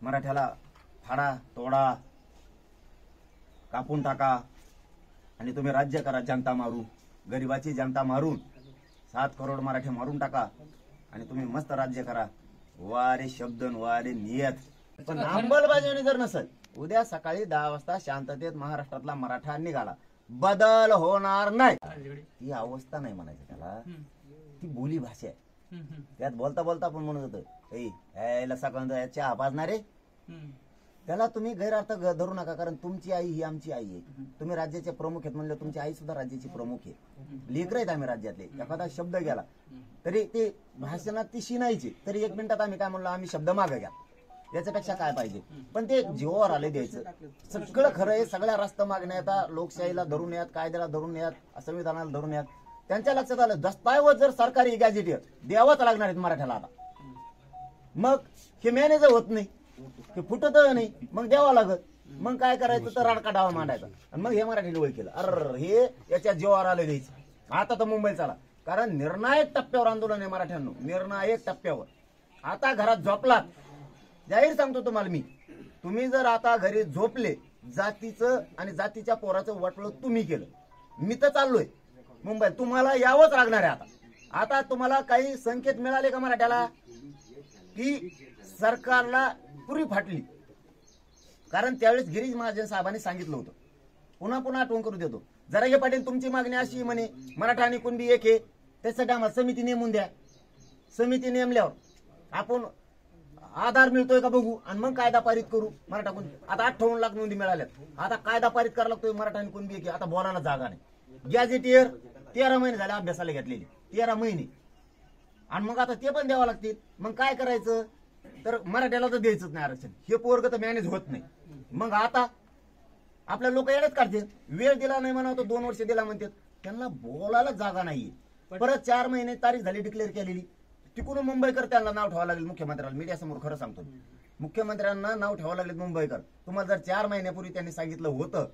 मराठ्याला फाडा तोडा कापून टाका आणि तुम्ही राज्य करा जनता मारू, गरिबाची जनता मारून 7 करोड मराठे मारून टाका आणि तुम्ही मस्त राज्य करा. वारे शब्द वारे नियत. पण अंमलबजावणी जर नसेल, उद्या सकाळी 10 वाजता शांततेत महाराष्ट्रातला मराठा निघाला, बदल होणार नाही. ती अवस्था नाही म्हणायची त्याला, ती बोली भाषा आहे. त्यात बोलता बोलता पण म्हणत होतं यायला सकाळ चहा पाजणारे, त्याला तुम्ही गैरअर्थ धरू नका. कारण तुमची आई ही आमची आई आहे. तुम्ही राज्याचे प्रमुख आहेत म्हणलं, तुमची आई सुद्धा राज्याची प्रमुख आहे. लेकर आहेत आम्ही राज्यातले. एखादा शब्द गेला तरी ते भाषणात ती शिनायची, तरी 1 मिनिटात आम्ही काय म्हणलो, आम्ही शब्द मागे घ्या, याच्यापेक्षा काय पाहिजे. पण ते जीवावर आले द्यायचं. सगळं खरं आहे. सगळ्या रास्ता मागण्या येतात, लोकशाहीला धरून येत, कायद्याला धरून येत, संविधानाला धरून येत. त्यांच्या लक्षात आलं दस्तावेज जर सरकारी गॅजेटियर द्यावाच लागणार आहेत मराठ्याला आता. मग हे मॅनेजर होत नाही, हे फुटत नाही, मग द्यावा लागत. मग काय करायचं तर राडका डावा मांडायचा आणि मग हे मराठीने वळ केलं. अरे हे याच्या जीवावर आलं द्यायचं. आता तर मुंबई चला, कारण निर्णायक टप्प्यावर आंदोलन आहे मराठ्यांनो, निर्णायक टप्प्यावर. आता घरात झोपलात, जाहीर सांगतो तुम्हाला मी, तुम्ही जर आता घरी झोपले, जातीचं आणि जातीच्या पोराचं वाटलं तुम्ही केलं. मी तर चाललोय मुंबईत, तुम्हाला यावंच लागणार आहे. आता तुम्हाला काही संकेत मिळाले का मराठ्याला की सरकारला पुरी फाटली? कारण त्यावेळेस गिरीश महाजन साहेबांनी सांगितलं होतं, पुन्हा पुन्हा आठवण करू देतो. जरांगे पाटील तुमची मागणी अशी म्हणे, मराठा आणि कुणबी एक आहे, त्यासाठी आम्हाला समिती नेमून द्या. समिती नेमल्यावर आपण आधार मिळतोय का बघू आणि मग कायदा पारित करू. मराठा कुणबी आता 58 लाख नोंदी मिळाल्यात. आता कायदा पारित करायला लागतोय मराठा आणि कुणबी एक. आता बोलायला जागा नाही. गॅजेटियर 13 महिने झाले अभ्यासाला घेतलेले, 13 महिने. आणि मग आता ते पण द्यावं लागतील. मग काय करायचं तर मराठ्याला तर द्यायचंच नाही आरक्षण. हे पोरग तर मॅनेज होत नाही. मग आता आपल्या लोक येण्यात काढतील. वेळ दिला नाही म्हणा, 2 वर्ष दिला म्हणतात. त्यांना बोलायला जागा नाहीये. परत 4 महिने तारीख झाली डिक्लेअर केलेली. तिकडून मुंबईकर त्यांना नाव ठेवावं लागेल मुख्यमंत्र्यांना. मीडिया समोर खरं सांगतो, मुख्यमंत्र्यांना नाव ठेवावं लागेल मुंबईकर. तुम्हाला जर 4 महिन्यापूर्वी त्यांनी सांगितलं होतं,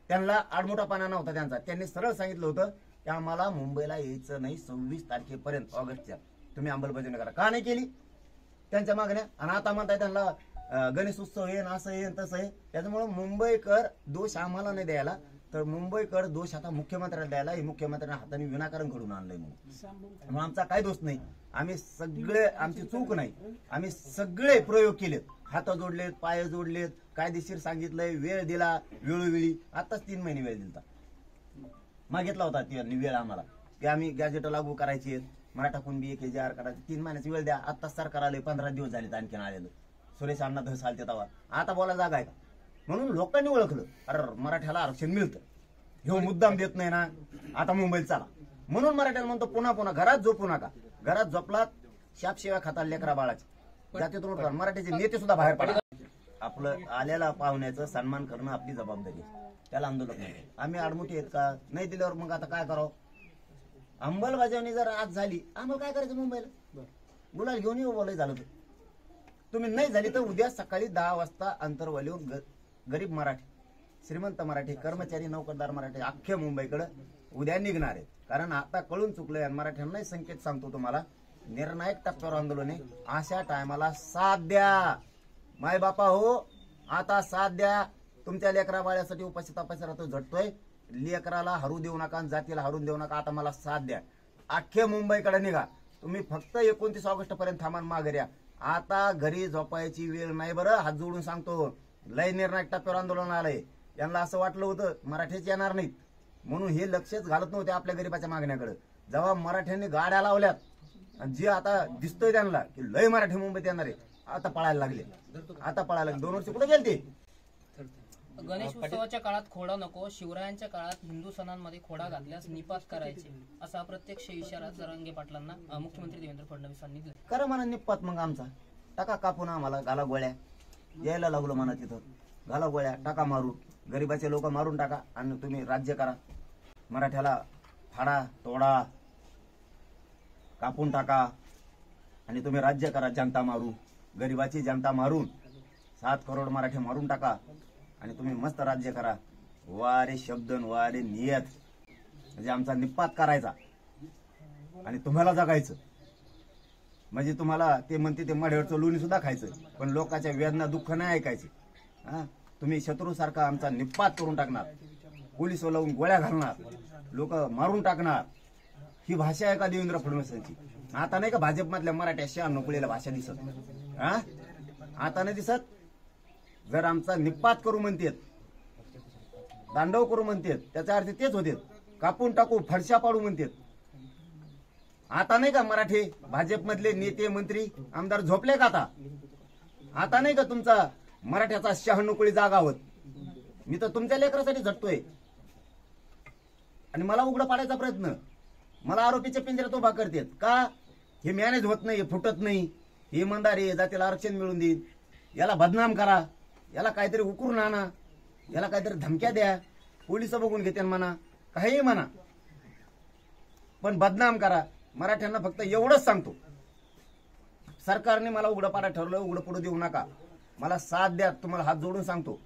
त्यांना आडमोठापणा नव्हता त्यांचा, त्यांनी सरळ सांगितलं होतं की आम्हाला मुंबईला यायचं नाही 26 तारखेपर्यंत ऑगस्टच्या. तुम्ही अंमलबजावणी करा. का नाही केली त्यांच्या मागण्या? आणि आता म्हणताय त्यांना गणेश उत्सव येईन, असं येईन, तसं आहे. त्याच्यामुळे मुंबईकर दोष आम्हाला नाही द्यायला, तर मुंबईकर दोष आता मुख्यमंत्र्याला द्यायला. हे मुख्यमंत्र्यांना हाताने विनाकारण घडून आणलंय. म्हणून आमचा काय दोष नाही. आम्ही सगळे, आमची चूक नाही. आम्ही सगळे प्रयोग केलेत. हात जोडलेत, पाय जोडलेत, कायदेशीर सांगितलंय, वेळ दिला वेळोवेळी. आताच 3 महिने वेळ दिला, मागितला होता त्यांनी वेळ आम्हाला की आम्ही गॅजेट लागू करायची, मराठा कुणबी एक जार करायची. 3 महिन्याची वेळ द्या. आता सरकार आले, 15 दिवस झाले आणखीन आलेलं. सुरेश अण्णा धस आलते तवा. आता बोला जागा आहे का? म्हणून लोकांनी ओळखलं, अरे मराठ्याला आरक्षण मिळतं, हे मुद्दाम देत नाही ना. आता मुंबईत चला म्हणून मराठ्याला म्हणतो पुन्हा पुन्हा घरात झोपू नका. घरात झोपलात शापशिवाय खाता लेकरा बाळाची. जातीतून मराठ्याचे नेते सुद्धा बाहेर पडा. आपलं आलेला पाहुण्याचं सन्मान करणं आपली जबाबदारी आहे. त्याला आंदोलन नाही. आम्ही आडमुठी आहेत का? नाही दिल्यावर मग आता काय करावं? अंमलबजावणी जर आज झाली, आम्हाला काय करायचं? मुंबईला गुलाल घेऊन येऊ बोलाय झालं तर. तुम्ही नाही झाली तर उद्या सकाळी 10 वाजता अंतरवालीहून गरीब मराठी, श्रीमंत मराठी, कर्मचारी, नोकरदार मराठी अख्ख्या मुंबईकडे उद्या निघणार आहेत. कारण आता कळून चुकलंय. मराठ्यांनाही संकेत सांगतो तुम्हाला, निर्णायक टप्प्यावर आंदोलन आहे. अशा टायमाला साथ द्या. माय बापा हो, आता साथ द्या. तुमच्या लेकरा बाळ्यासाठी उपाशी तपाशी राहतो, झटतोय. लेकराला हरू देऊ नका, जातीला हरून देऊ नका. आता मला साथ द्या. अख्खे मुंबईकडे निघा. तुम्ही फक्त 29 ऑगस्ट पर्यंत थांबा, माघारी या. आता घरी झोपायची वेळ नाही. बरं, हात जोडून सांगतो, लय निर्णायक टप्प्यावर आंदोलन आलंय. यांना असं वाटलं होतं मराठीच येणार नाहीत म्हणून हे लक्षच घालत नव्हते आपल्या गरीबाच्या मागण्याकडे. जेव्हा मराठ्यांनी गाड्या लावल्यात, जे आता दिसतोय त्यांना की लय मराठी मुंबईत येणार आहे, आता पळायला लागले. आता पळायला लागले. 2 वर्ष कुठे गेलते? गणेश उत्सवाच्या काळात खोडा नको, शिवरायांच्या काळात हिंदू सणांमध्ये खोडा घातल्यास निपात करायचे, असा अप्रत्यक्ष इशारा जरांगे पाटलांना मुख्यमंत्री देवेंद्र फडणवीसांनी दिला. करा म्हणा निपात, मग आमचा टाका कापून, आम्हाला घाला गोळ्या. यायला लागलो म्हणा तिथं, घाला गोळ्या, टाका मारू. गरीबाचे लोक मारून टाका आणि तुम्ही राज्य करा. मराठ्याला फाडा तोडा कापून टाका आणि तुम्ही राज्य करा जनता मारू, गरीबाची जनता मारून 7 करोड मराठे मारून टाका आणि तुम्ही मस्त राज्य करा. वारे शब्द वारे नियत, म्हणजे आमचा निपात करायचा आणि तुम्हाला जगायचं. म्हणजे तुम्हाला ते म्हणते ते मढ्यावरचं लोणी सुद्धा खायचं, पण लोकांच्या वेदना दुःख नाही ऐकायचे. हा, तुम्ही शत्रूसारखा आमचा निपात करून टाकणार, पोलीस लावून गोळ्या घालणार, लोक मारून टाकणार. ही भाषा आहे का देवेंद्र फडणवीसांची? आता नाही का भाजपमधल्या मराठ्या शहाण्णव नोकरीला भाषा दिसत? हा, आता नाही दिसत? जर आमचा निपात करू म्हणतेत, दांडव करू म्हणतेत, त्याचा अर्थ तेच होते, कापून टाकू, फडशा पाडू म्हणतेत. आता नाही का मराठी भाजपमधले नेते मंत्री आमदार झोपले का? आता नाही का तुमचा मराठ्याचा 96 जागा होत? मी तर तुमच्या लेकरासाठी झटतोय आणि मला उघडं पाडायचा प्रयत्न, मला आरोपीच्या पिंजऱ्यात उभा करतात का? हे मॅनेज होत नाही, फुटत नाही, हे इमानदार आहे, जातीला आरक्षण मिळून देईल, याला बदनाम करा, याला काहीतरी उकरून आणा, याला काहीतरी धमक्या द्या, पोलिस बघून घेते म्हणा, काही म्हणा, पण बदनाम करा. मराठ्यांना फक्त एवढंच सांगतो, सरकारने मला उघडं पाडा ठरलं, उघडं पडू देऊ नका, मला साथ द्या, तुम्हाला हात जोडून सांगतो.